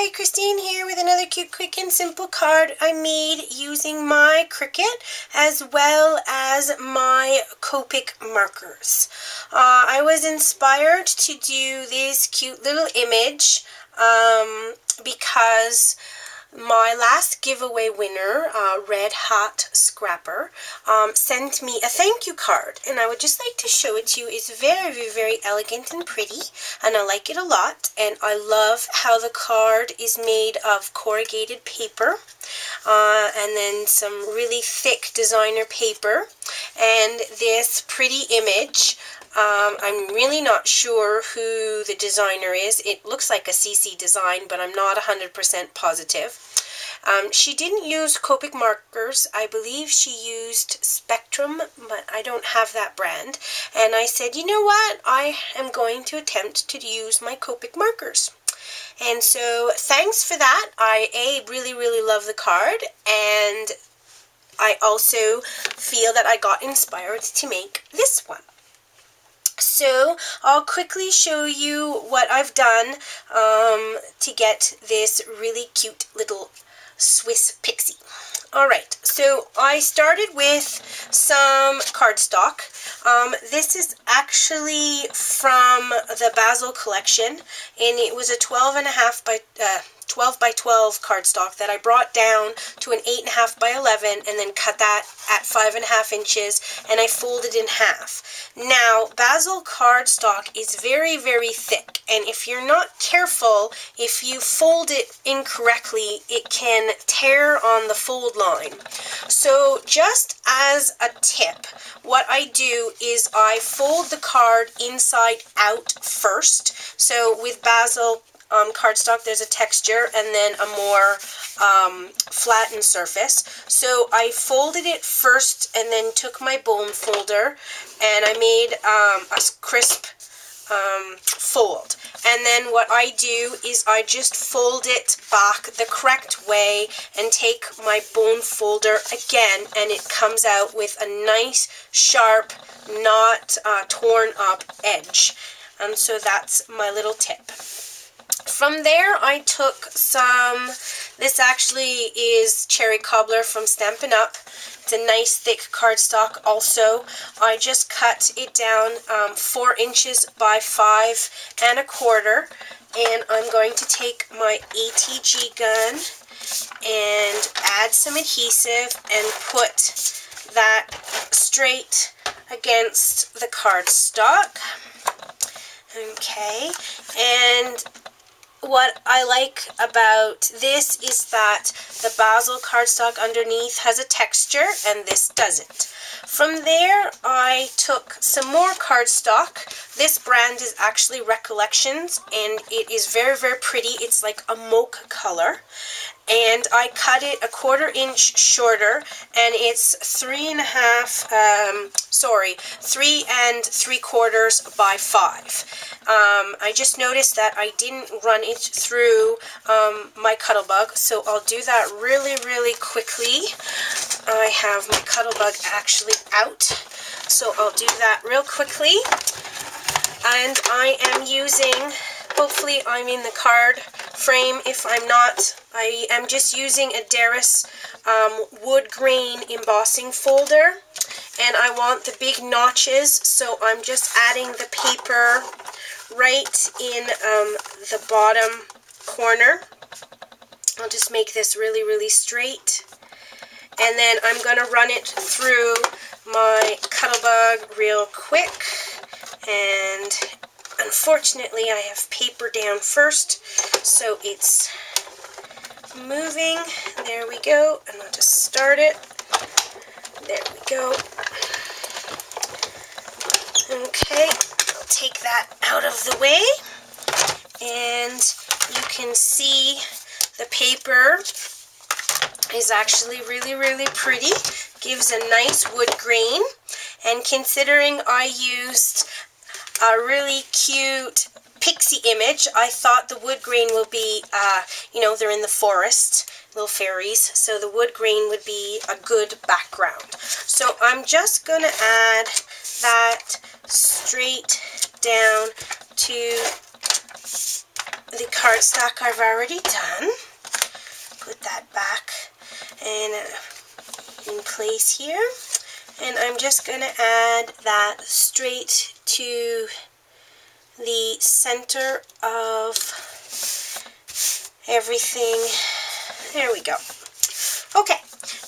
Hi, Christine here with another cute, quick, and simple card I made using my Cricut as well as my Copic markers. I was inspired to do this cute little image because my last giveaway winner, Red Hot Scrapper, sent me a thank you card, and I would just like to show it to you. It's very, very, very elegant and pretty, and I like it a lot, and I love how the card is made of corrugated paper, and then some really thick designer paper, and this pretty image. I'm really not sure who the designer is. It looks like a CC design, but I'm not 100% positive. She didn't use Copic markers. I believe she used Spectrum, but I don't have that brand. And I said, you know what? I am going to attempt to use my Copic markers. And so thanks for that. I really, really love the card, and I also feel that I got inspired to make this one. So I'll quickly show you what I've done to get this really cute little Swiss Pixie. Alright, so I started with some cardstock. This is actually from the Basil collection, and it was a 12 by 12 cardstock that I brought down to an 8.5 by 11 and then cut that at 5.5 inches, and I folded in half. Now, Basil cardstock is very, very thick, and if you're not careful, if you fold it incorrectly, it can tear on the fold line. So just as a tip, what I do is I fold the card inside out first. So with Basil cardstock, there's a texture and then a more flattened surface. So I folded it first and then took my bone folder and I made a crisp fold. And then what I do is I just fold it back the correct way and take my bone folder again, and it comes out with a nice, sharp, not torn up edge. And so that's my little tip. From there, I took some, this actually is Cherry Cobbler from Stampin' Up. It's a nice thick cardstock also. I just cut it down 4 inches by 5.25, and I'm going to take my ATG gun and add some adhesive and put that straight against the cardstock. Okay, and what I like about this is that the Basil cardstock underneath has a texture and this doesn't. From there, I took some more cardstock. This brand is actually Recollections, and it is very, very pretty. It's like a mocha color. And I cut it 1/4 inch shorter, and it's 3 3.75 by 5. I just noticed that I didn't run it through my Cuttlebug, so I'll do that really, really quickly. I have my Cuttlebug actually out, so I'll do that real quickly. And I am using, hopefully I'm in the card frame. If I'm not, I am just using a Darris wood grain embossing folder, and I want the big notches, so I'm just adding the paper right in the bottom corner. I'll just make this really, really straight, and then I'm going to run it through my Cuttlebug real quick. And unfortunately, I have paper down first, so it's moving. There we go, and I'll just start it. There we go. Okay, I'll take that out of the way, and you can see the paper is actually really, really pretty. Gives a nice wood grain, and considering I used a really cute Pixie image, I thought the wood grain will be, you know, they're in the forest, little fairies, so the wood grain would be a good background. So I'm just going to add that straight down to the cardstock I've already done. Put that back in place here. And I'm just going to add that straight to the center of everything. There we go. Okay,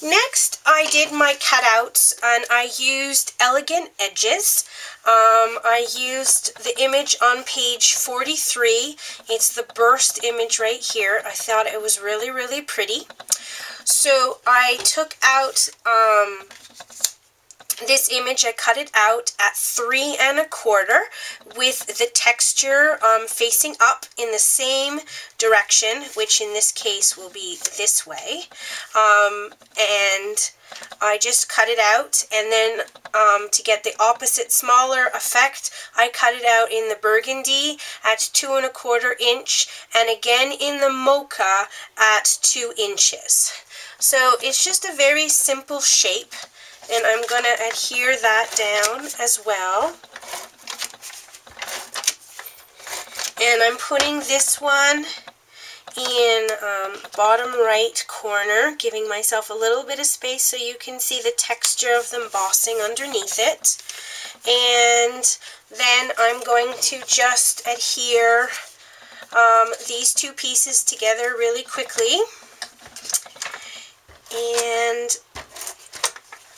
next I did my cutouts and I used elegant edges. I used the image on page 43. It's the burst image right here. I thought it was really, really pretty. So I took out this image, I cut it out at 3 1/4 with the texture facing up in the same direction, which in this case will be this way. And I just cut it out, and then to get the opposite smaller effect, I cut it out in the burgundy at 2 1/4 inch, and again in the mocha at 2 inches. So it's just a very simple shape. And I'm going to adhere that down as well. And I'm putting this one in the bottom right corner, giving myself a little bit of space so you can see the texture of the embossing underneath it. And then I'm going to just adhere these two pieces together really quickly. And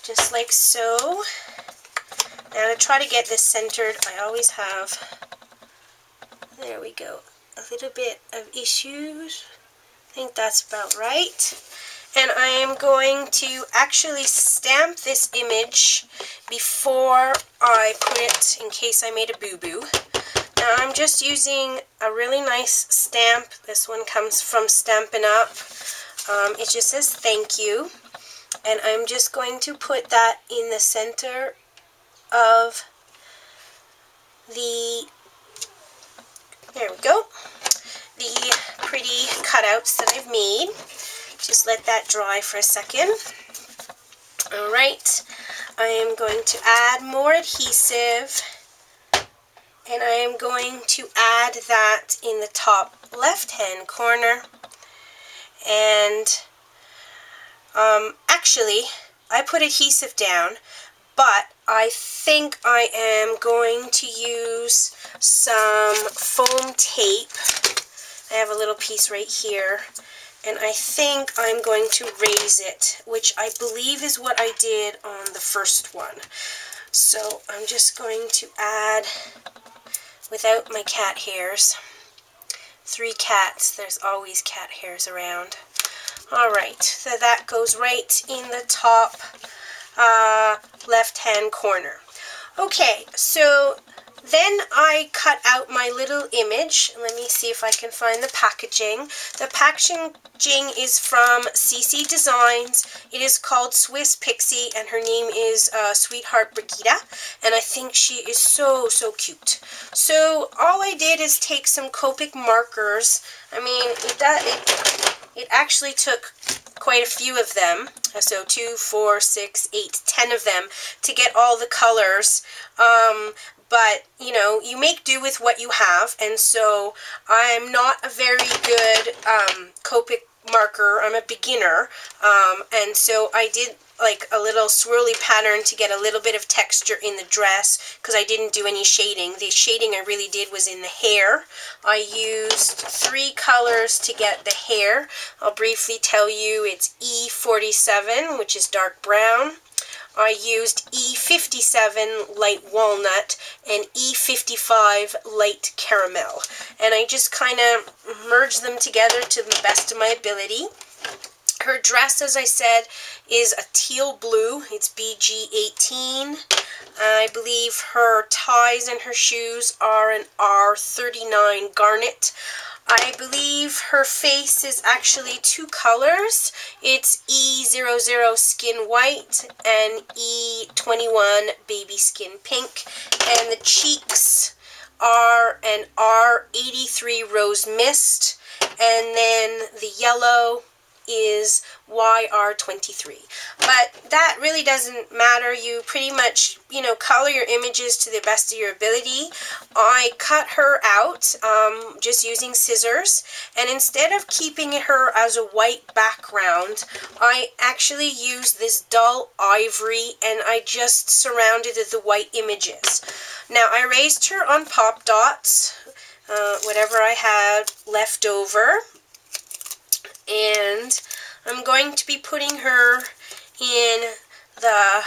just like so. Now to try to get this centered, I always have, there we go, a little bit of issues. I think that's about right. And I am going to actually stamp this image before I put it, in case I made a boo-boo. Now I'm just using a really nice stamp. This one comes from Stampin' Up. It just says thank you. And I'm just going to put that in the center of the, there we go, the pretty cutouts that I've made. Just let that dry for a second. Alright, I am going to add more adhesive, and I am going to add that in the top left-hand corner. And actually, I put adhesive down, but I think I am going to use some foam tape. I have a little piece right here, and I think I'm going to raise it, which I believe is what I did on the first one. So I'm just going to add, without my cat hairs, 3 cats, there's always cat hairs around. Alright, so that goes right in the top left-hand corner. Okay, so then I cut out my little image. Let me see if I can find the packaging. The packaging is from CC Designs. It is called Swiss Pixie, and her name is Sweetheart Bregitta, and I think she is so, so cute. So all I did is take some Copic markers. I mean, it actually took quite a few of them, so 2, 4, 6, 8, 10 of them to get all the colors. But, you know, you make do with what you have, and so I'm not a very good Copic marker. I'm a beginner, and so I did like a little swirly pattern to get a little bit of texture in the dress, because I didn't do any shading. The shading I really did was in the hair. I used 3 colors to get the hair. I'll briefly tell you it's E47, which is dark brown. I used E57 light walnut and E55 light caramel, and I just kind of merged them together to the best of my ability. Her dress, as I said, is a teal blue. It's BG18. I believe her ties and her shoes are an R39 garnet. I believe her face is actually 2 colors. It's E00 skin white and E21 baby skin pink. And the cheeks are an R83 rose mist. And then the yellow is YR23. But that really doesn't matter. You pretty much, color your images to the best of your ability. I cut her out just using scissors, and instead of keeping her as a white background, I actually used this dull ivory, and I just surrounded it with the white images. Now, I raised her on pop dots, whatever I had left over, and I'm going to be putting her in the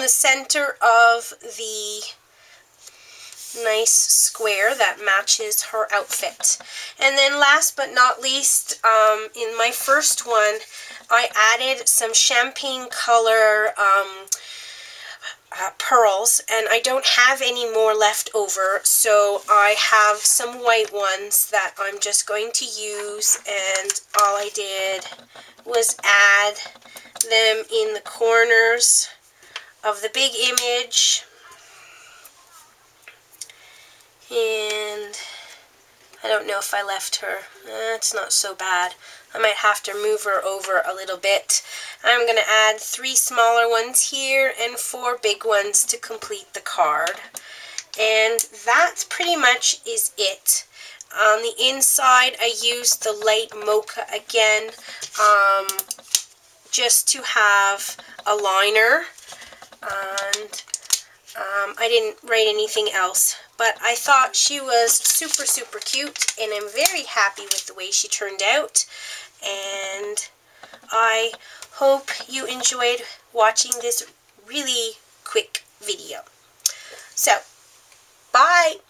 center of the nice square that matches her outfit. And then last but not least, in my first one, I added some champagne color pearls, and I don't have any more left over, so I have some white ones that I'm just going to use, and all I did was add them in the corners of the big image, and I don't know if I left her. It's not so bad. I might have to move her over a little bit. I'm going to add 3 smaller ones here and 4 big ones to complete the card. And that pretty much is it. On the inside, I used the light mocha again, just to have a liner. And I didn't write anything else. But I thought she was super, super cute, and I'm very happy with the way she turned out. And I hope you enjoyed watching this really quick video. So, bye!